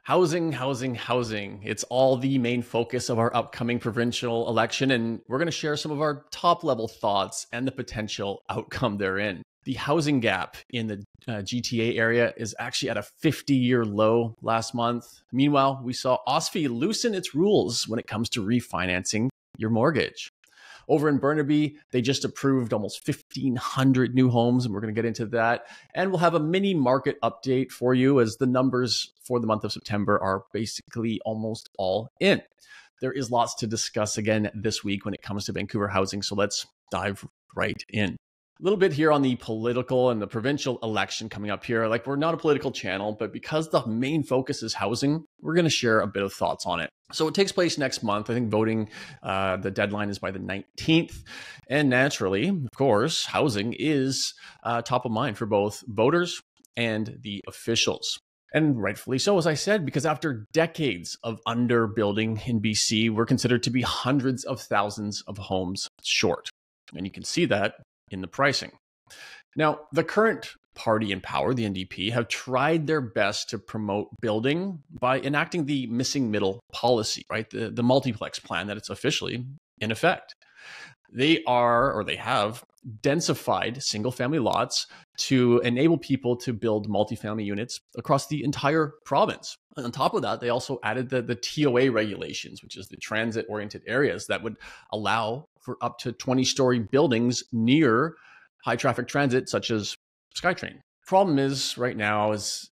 Housing, housing, housing. It's all the main focus of our upcoming provincial election, and we're going to share some of our top level thoughts and the potential outcome therein. The housing gap in the GTA area is actually at a 50-year low last month. Meanwhile, we saw OSFI loosen its rules when it comes to refinancing your mortgage. Over in Burnaby, they just approved almost 1,500 new homes, and we're going to get into that. And we'll have a mini market update for you as the numbers for the month of September are basically almost all in. There is lots to discuss again this week when it comes to Vancouver housing, so let's dive right in. A little bit here on the political and the provincial election coming up here. Like, we're not a political channel, but because the main focus is housing, we're going to share a bit of thoughts on it. So it takes place next month. I think voting, the deadline is by the 19th. And naturally, of course, housing is top of mind for both voters and the officials. And rightfully so, as I said, because after decades of underbuilding in BC, we're considered to be hundreds of thousands of homes short. And you can see that in the pricing. Now, the current party in power, the NDP, have tried their best to promote building by enacting the missing middle policy, right? The multiplex plan that it's officially in effect. They have densified single family lots to enable people to build multifamily units across the entire province. And on top of that, they also added the TOA regulations, which is the transit oriented areas that would allow for up to 20-story buildings near high traffic transit, such as SkyTrain. Problem is right now is,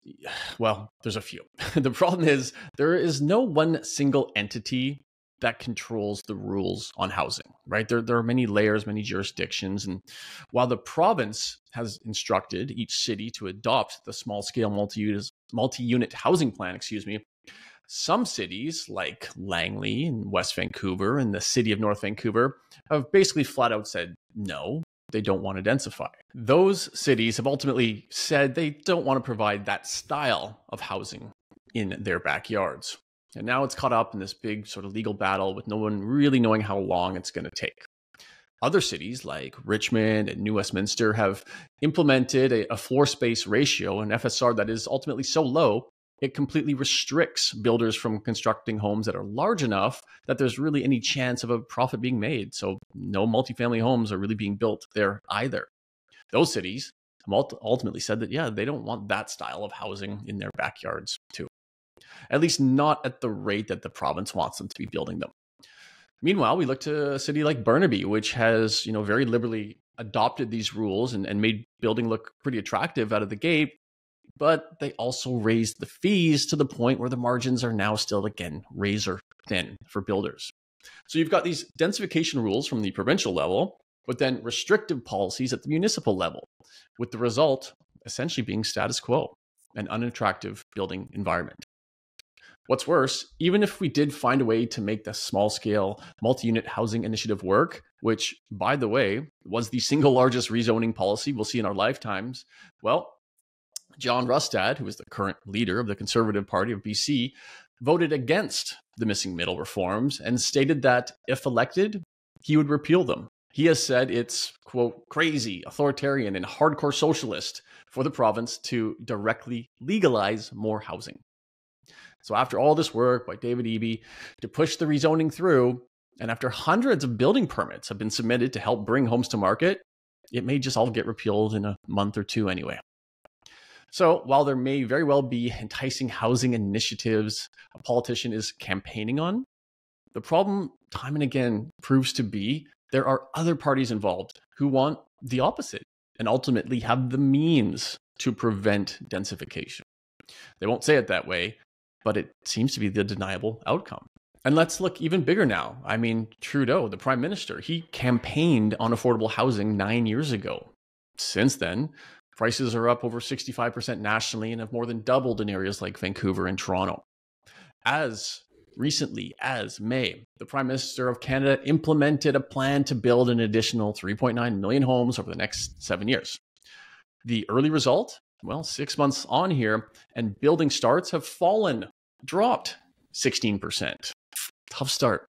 well, there's a few. The problem is there is no one single entity that controls the rules on housing, right? There are many layers, many jurisdictions. And while the province has instructed each city to adopt the small scale multi-unit housing plan, some cities like Langley and West Vancouver and the city of North Vancouver have basically flat out said no. They don't want to densify. Those cities have ultimately said they don't want to provide that style of housing in their backyards. And now it's caught up in this big sort of legal battle with no one really knowing how long it's going to take. Other cities like Richmond and New Westminster have implemented a floor space ratio, an FSR that is ultimately so low, it completely restricts builders from constructing homes that are large enough that there's really any chance of a profit being made. So no multifamily homes are really being built there either. Those cities ultimately said that, yeah, they don't want that style of housing in their backyards too. At least not at the rate that the province wants them to be building them. Meanwhile, we look to a city like Burnaby, which has, very liberally adopted these rules and made building look pretty attractive out of the gate. But they also raised the fees to the point where the margins are now still, again, razor thin for builders. So you've got these densification rules from the provincial level, but then restrictive policies at the municipal level, with the result essentially being status quo, an unattractive building environment. What's worse, even if we did find a way to make the small-scale multi-unit housing initiative work, which, by the way, was the single largest rezoning policy we'll see in our lifetimes, well, John Rustad, who is the current leader of the Conservative Party of BC, voted against the missing middle reforms and stated that if elected, he would repeal them. He has said it's, quote, crazy, authoritarian, and hardcore socialist for the province to directly legalize more housing. So after all this work by David Eby to push the rezoning through, and after hundreds of building permits have been submitted to help bring homes to market, it may just all get repealed in a month or two anyway. So while there may very well be enticing housing initiatives a politician is campaigning on, the problem time and again proves to be there are other parties involved who want the opposite and ultimately have the means to prevent densification. They won't say it that way, but it seems to be the deniable outcome. And let's look even bigger now. I mean, Trudeau, the Prime Minister, he campaigned on affordable housing 9 years ago. Since then, prices are up over 65% nationally and have more than doubled in areas like Vancouver and Toronto. As recently as May, the Prime Minister of Canada implemented a plan to build an additional 3.9 million homes over the next 7 years. The early result? Well, 6 months on here, and building starts have dropped 16%. Tough start.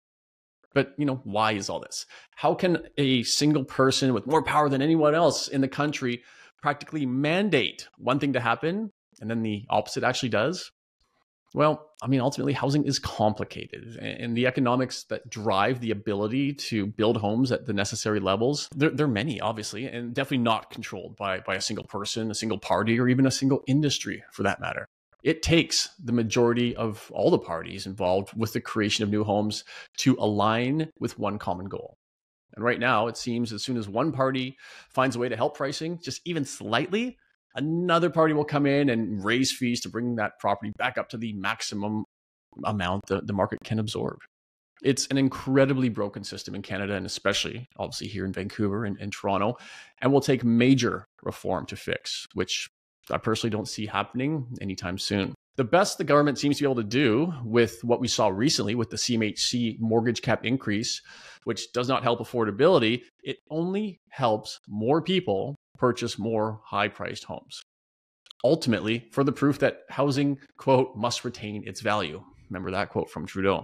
But, why is all this? How can a single person with more power than anyone else in the country practically mandate one thing to happen and then the opposite actually does? Well, I mean, ultimately, housing is complicated, and the economics that drive the ability to build homes at the necessary levels, they're many, obviously, and definitely not controlled by a single person, a single party, or even a single industry for that matter. It takes the majority of all the parties involved with the creation of new homes to align with one common goal. And right now, it seems as soon as one party finds a way to help pricing, just even slightly, another party will come in and raise fees to bring that property back up to the maximum amount the market can absorb. It's an incredibly broken system in Canada, and especially obviously here in Vancouver and Toronto, and will take major reform to fix, which I personally don't see happening anytime soon. The best the government seems to be able to do with what we saw recently with the CMHC mortgage cap increase, which does not help affordability, it only helps more people purchase more high-priced homes. Ultimately, for the proof that housing, quote, must retain its value. Remember that quote from Trudeau.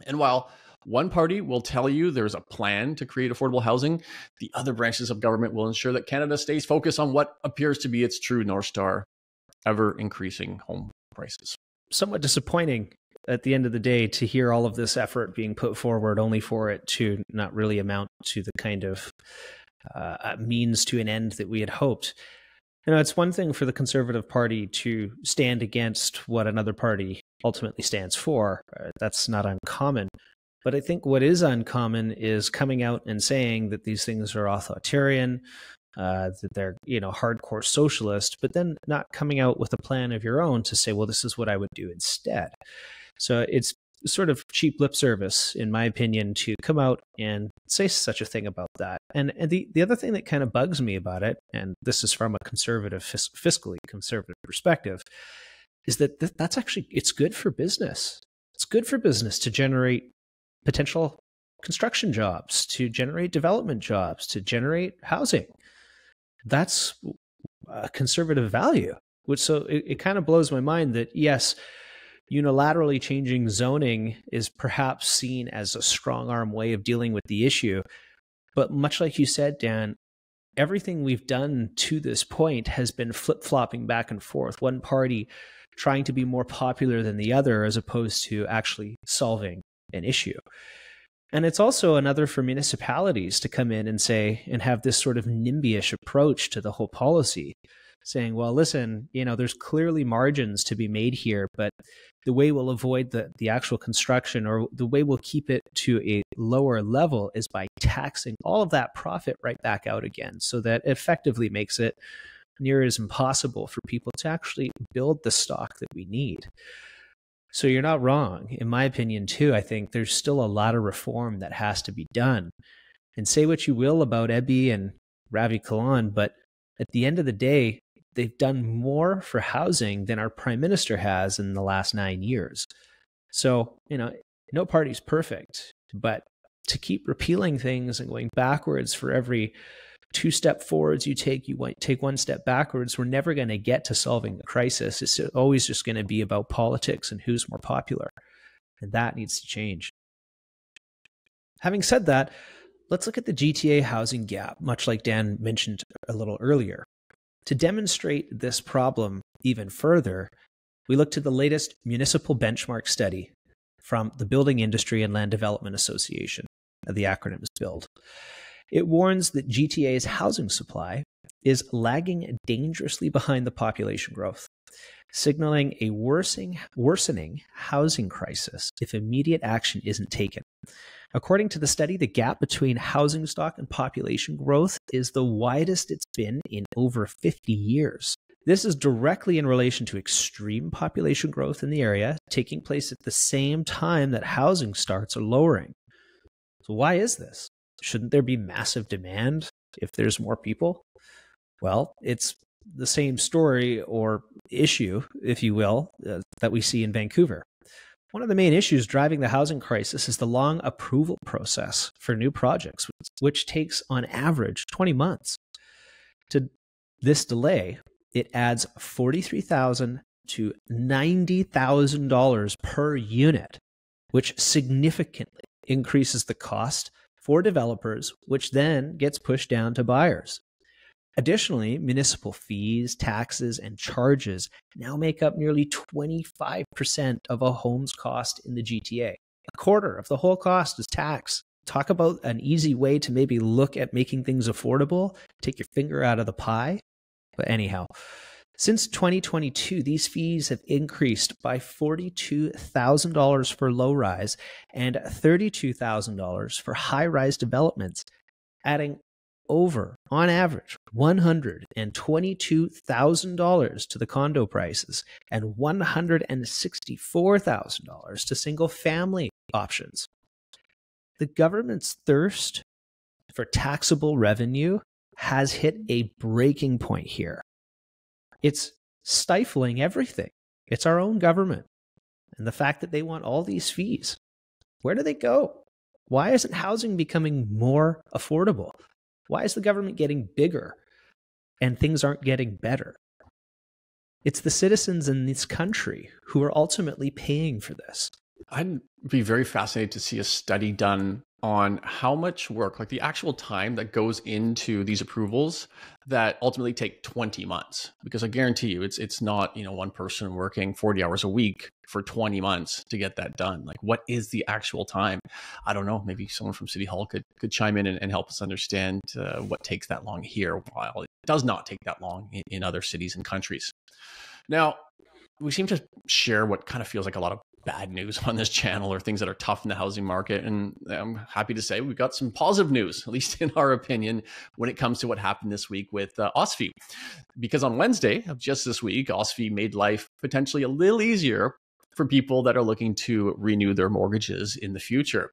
And while one party will tell you there's a plan to create affordable housing, the other branches of government will ensure that Canada stays focused on what appears to be its true North Star, ever increasing home prices. Somewhat disappointing at the end of the day to hear all of this effort being put forward only for it to not really amount to the kind of means to an end that we had hoped. It's one thing for the Conservative Party to stand against what another party ultimately stands for. That's not uncommon. But I think what is uncommon is coming out and saying that these things are authoritarian, that they're, hardcore socialist, but then not coming out with a plan of your own to say, well, this is what I would do instead. So it's sort of cheap lip service, in my opinion, to come out and say such a thing about that. And the other thing that kind of bugs me about it, and this is from a conservative, fiscally conservative perspective, is that that's actually, it's good for business. It's good for business to generate potential construction jobs, to generate development jobs, to generate housing. That's a conservative value. So it kind of blows my mind that, yes, unilaterally changing zoning is perhaps seen as a strong arm way of dealing with the issue. But much like you said, Dan, everything we've done to this point has been flip-flopping back and forth. One party trying to be more popular than the other as opposed to actually solving an issue. And it's also another for municipalities to come in and say, and have this sort of NIMBY-ish approach to the whole policy, saying, well, listen, there's clearly margins to be made here, but the way we'll avoid the actual construction, or the way we'll keep it to a lower level, is by taxing all of that profit right back out again, so that effectively makes it near as impossible for people to actually build the stock that we need. So you're not wrong. In my opinion, too, I think there's still a lot of reform that has to be done. And say what you will about Ebi and Ravi Kahlon, but at the end of the day, they've done more for housing than our prime minister has in the last 9 years. So, no party's perfect, but to keep repealing things and going backwards for every 2 step forwards you take 1 step backwards, we're never going to get to solving the crisis. It's always just going to be about politics and who's more popular. And that needs to change. Having said that, let's look at the GTA housing gap, much like Dan mentioned a little earlier. To demonstrate this problem even further, we look to the latest municipal benchmark study from the Building Industry and Land Development Association, the acronym is BUILD. It warns that GTA's housing supply is lagging dangerously behind the population growth, signaling a worsening housing crisis if immediate action isn't taken. According to the study, the gap between housing stock and population growth is the widest it's been in over 50 years. This is directly in relation to extreme population growth in the area, taking place at the same time that housing starts are lowering. So why is this? Shouldn't there be massive demand if there's more people? Well, it's the same story or issue, if you will, that we see in Vancouver. One of the main issues driving the housing crisis is the long approval process for new projects, which takes on average 20 months. To this delay, it adds $43,000 to $90,000 per unit, which significantly increases the cost for developers, which then gets pushed down to buyers. Additionally, municipal fees, taxes, and charges now make up nearly 25% of a home's cost in the GTA. A quarter of the whole cost is tax. Talk about an easy way to maybe look at making things affordable, take your finger out of the pie. But anyhow, since 2022, these fees have increased by $42,000 for low-rise and $32,000 for high-rise developments, adding over, on average, $122,000 to the condo prices and $164,000 to single-family options. The government's thirst for taxable revenue has hit a breaking point here. It's stifling everything. It's our own government. And the fact that they want all these fees, where do they go? Why isn't housing becoming more affordable? Why is the government getting bigger and things aren't getting better? It's the citizens in this country who are ultimately paying for this. I'd be very fascinated to see a study done on how much work, like the actual time that goes into these approvals that ultimately take 20 months. Because I guarantee you, it's not, one person working 40 hours a week for 20 months to get that done. Like, what is the actual time? I don't know. Maybe someone from City Hall could chime in and help us understand what takes that long here, while it does not take that long in other cities and countries. Now, we seem to share what kind of feels like a lot of bad news on this channel, or things that are tough in the housing market. And I'm happy to say we've got some positive news, at least in our opinion, when it comes to what happened this week with OSFI. Because on Wednesday of just this week, OSFI made life potentially a little easier for people that are looking to renew their mortgages in the future.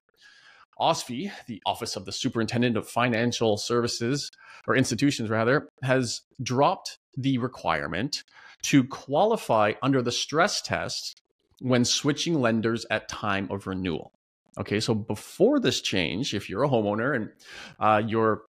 OSFI, the Office of the Superintendent of Financial Services, or Institutions rather, has dropped the requirement to qualify under the stress test when switching lenders at time of renewal. Okay, so before this change, if you're a homeowner and your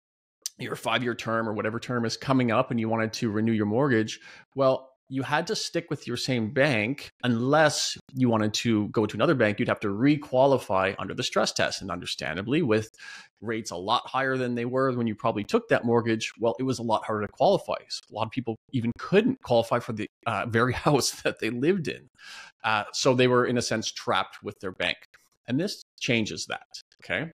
5-year term or whatever term is coming up and you wanted to renew your mortgage, well, you had to stick with your same bank. Unless you wanted to go to another bank, you'd have to re-qualify under the stress test. And understandably, with rates a lot higher than they were when you probably took that mortgage, well, it was a lot harder to qualify. So a lot of people even couldn't qualify for the very house that they lived in. So they were, in a sense, trapped with their bank. And this changes that, okay?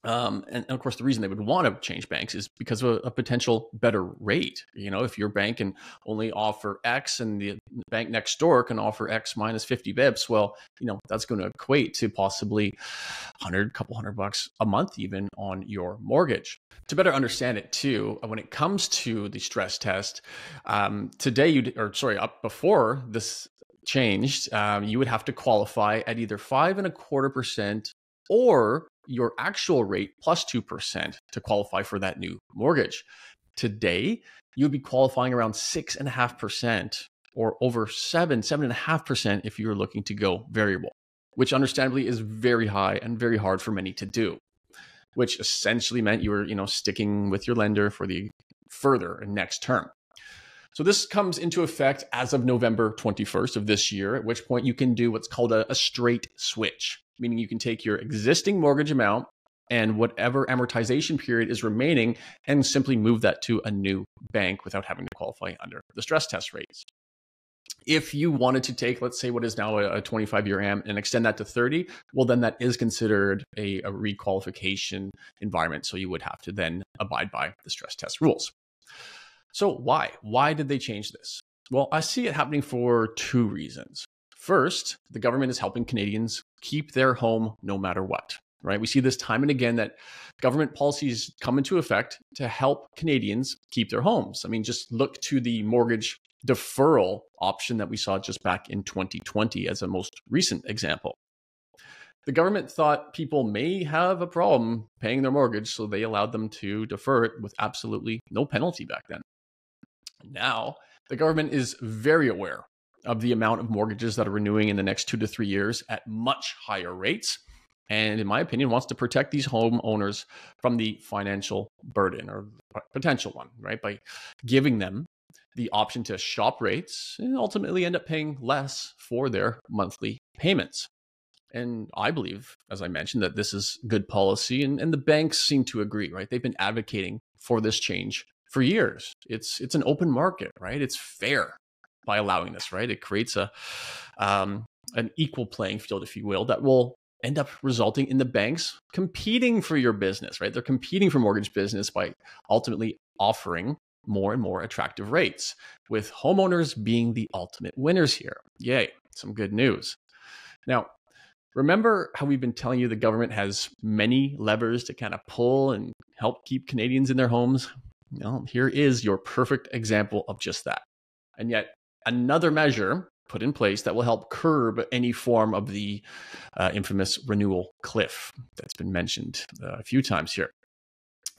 And of course, the reason they would want to change banks is because of a potential better rate. If your bank can only offer X and the bank next door can offer X minus 50 bips, well, that's going to equate to possibly couple hundred bucks a month even on your mortgage. To better understand it too, when it comes to the stress test, before this changed, you would have to qualify at either 5.25% or your actual rate plus 2% to qualify for that new mortgage. Today, you'd be qualifying around 6.5% or over 7.5% if you're looking to go variable, which understandably is very high and very hard for many to do, which essentially meant you were, sticking with your lender for the further next term. So this comes into effect as of November 21st of this year, at which point you can do what's called a straight switch, meaning you can take your existing mortgage amount and whatever amortization period is remaining and simply move that to a new bank without having to qualify under the stress test rates. If you wanted to take, let's say, what is now a 25-year AM and extend that to 30, well, then that is considered a requalification environment. So you would have to then abide by the stress test rules. So why? Why did they change this? Well, I see it happening for two reasons. First, the government is helping Canadians keep their home no matter what, right? We see this time and again that government policies come into effect to help Canadians keep their homes. I mean, just look to the mortgage deferral option that we saw just back in 2020 as a most recent example. The government thought people may have a problem paying their mortgage, so they allowed them to defer it with absolutely no penalty back then. Now, the government is very aware of the amount of mortgages that are renewing in the next 2 to 3 years at much higher rates. And in my opinion, wants to protect these homeowners from the financial burden or potential one, right? By giving them the option to shop rates and ultimately end up paying less for their monthly payments. And I believe, as I mentioned, that this is good policy, and the banks seem to agree, right? They've been advocating for this change for years. It's an open market, right? It's fair by allowing this, right? It creates an equal playing field, if you will, that will end up resulting in the banks competing for your business, right? They're competing for mortgage business by ultimately offering more and more attractive rates, with homeowners being the ultimate winners here. Yay, some good news. Now, remember how we've been telling you the government has many levers to kind of pull and help keep Canadians in their homes? Well, here is your perfect example of just that. And yet, another measure put in place that will help curb any form of the infamous renewal cliff that's been mentioned a few times here,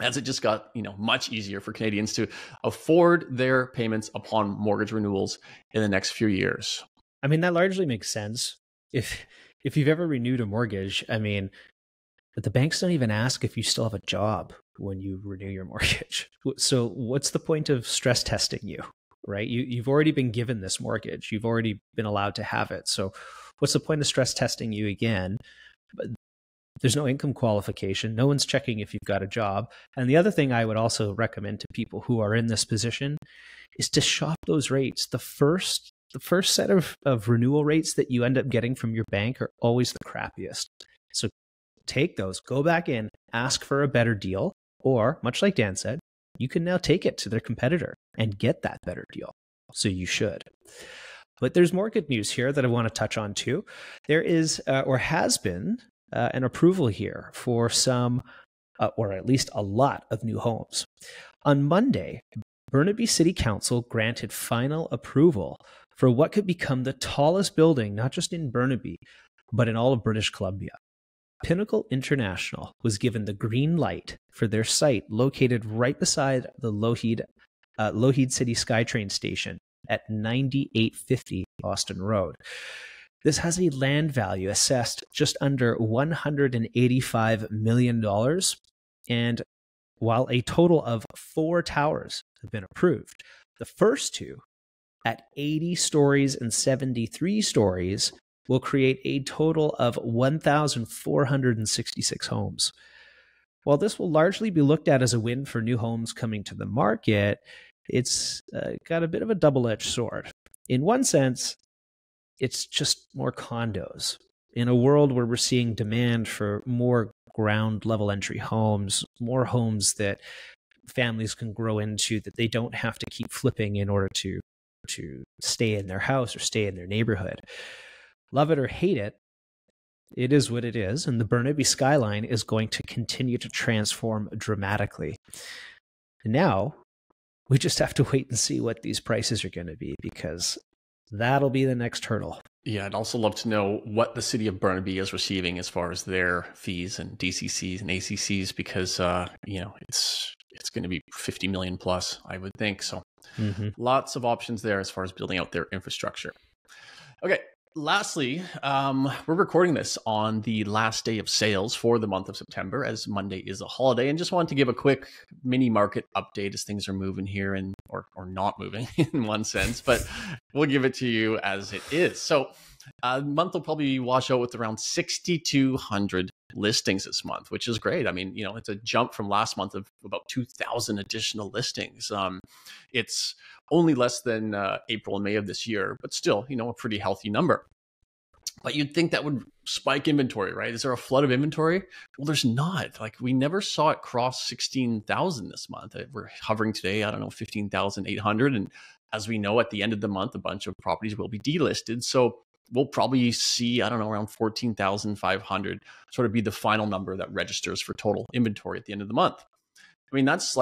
as it just got much easier for Canadians to afford their payments upon mortgage renewals in the next few years. I mean, that largely makes sense. If you've ever renewed a mortgage, I mean, the banks don't even ask if you still have a job when you renew your mortgage. So what's the point of stress testing you, right? You've already been given this mortgage. You've already been allowed to have it. So what's the point of stress testing you again? But there's no income qualification. No one's checking if you've got a job. And the other thing I would also recommend to people who are in this position is to shop those rates. The first set of renewal rates that you end up getting from your bank are always the crappiest. So take those, go back in, ask for a better deal, or much like Dan said, you can now take it to their competitor and get that better deal. So you should. But there's more good news here that I want to touch on too. There is, or has been, an approval here for some, or at least a lot of new homes. On Monday, Burnaby City Council granted final approval for what could become the tallest building, not just in Burnaby, but in all of British Columbia. Pinnacle International was given the green light for their site located right beside the Lougheed City SkyTrain station at 9850 Austin Road. This has a land value assessed just under $185 million. And while a total of 4 towers have been approved, the first 2 at 80 stories and 73 stories will create a total of 1,466 homes. While this will largely be looked at as a win for new homes coming to the market, it's got a bit of a double-edged sword. In one sense, it's just more condos. In a world where we're seeing demand for more ground-level entry homes, more homes that families can grow into, that they don't have to keep flipping in order to stay in their house or stay in their neighborhood. Love it or hate it, it is what it is, and the Burnaby skyline is going to continue to transform dramatically. And now, we just have to wait and see what these prices are going to be, because that'll be the next hurdle. Yeah, I'd also love to know what the city of Burnaby is receiving as far as their fees and DCCs and ACCs, because it's going to be 50 million plus, I would think. So lots of options there as far as building out their infrastructure. Okay. Lastly, we're recording this on the last day of sales for the month of September, as Monday is a holiday, and just wanted to give a quick mini market update as things are moving here, and or not moving in one sense, but we'll give it to you as it is. So the month will probably wash out with around 6,200 listings this month, which is great. I mean, it's a jump from last month of about 2,000 additional listings. It's only less than April and May of this year, but still, a pretty healthy number. But you'd think that would spike inventory, right? Is there a flood of inventory? Well, there's not. Like, we never saw it cross 16,000 this month. We're hovering today, 15,800. And as we know, at the end of the month, a bunch of properties will be delisted. So we'll probably see, around 14,500 sort of be the final number that registers for total inventory at the end of the month. I mean, those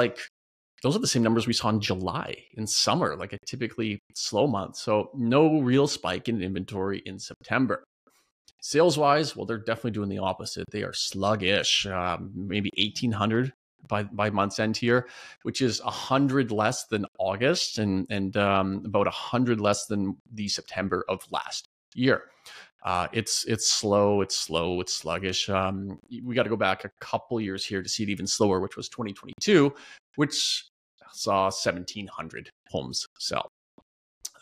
are the same numbers we saw in July, in summer, like a typically slow month. So no real spike in inventory in September. Sales-wise, well, they're definitely doing the opposite. They are sluggish, maybe 1,800 by month's end here, which is 100 less than August and about 100 less than the September of last year. It's slow, it's sluggish. We got to go back a couple years here to see it even slower, which was 2022, which saw 1,700 homes sell.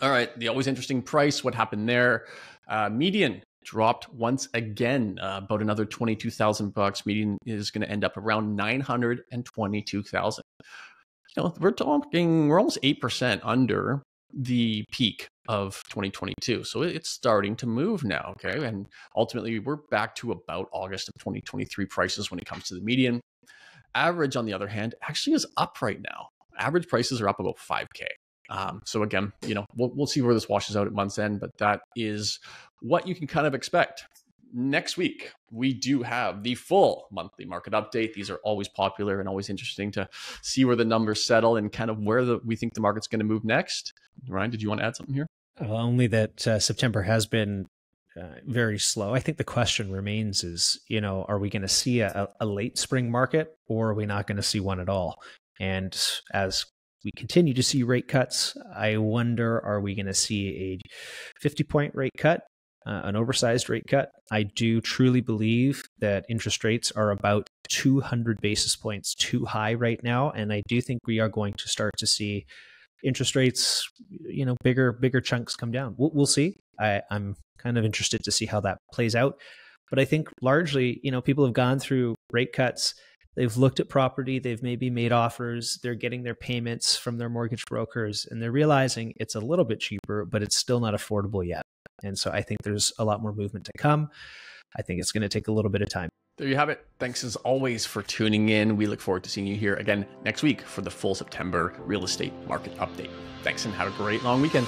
All right, the always interesting price, what happened there? Median dropped once again, about another $22,000. Median is going to end up around $922,000. we're almost 8% under the peak of 2022. So it's starting to move now. Okay. And ultimately, we're back to about August of 2023 prices when it comes to the median. Average, on the other hand, actually is up right now. Average prices are up about 5K. So again, we'll see where this washes out at month's end, but that is what you can kind of expect. Next week, we do have the full monthly market update. These are always popular and always interesting to see where the numbers settle and kind of where we think the market's going to move next. Ryan, did you want to add something here? Only that September has been very slow. I think the question remains is, are we going to see a late spring market, or are we not going to see one at all? And as we continue to see rate cuts, I wonder, are we going to see a 50-point rate cut? An oversized rate cut? I do truly believe that interest rates are about 200 basis points too high right now. And I do think we are going to start to see interest rates, bigger chunks come down. We'll see. I'm kind of interested to see how that plays out. But I think largely, people have gone through rate cuts. They've looked at property. They've maybe made offers. They're getting their payments from their mortgage brokers, and they're realizing it's a little bit cheaper, but it's still not affordable yet. And so I think there's a lot more movement to come. I think it's going to take a little bit of time. There you have it. Thanks as always for tuning in. We look forward to seeing you here again next week for the full September real estate market update. Thanks and have a great long weekend.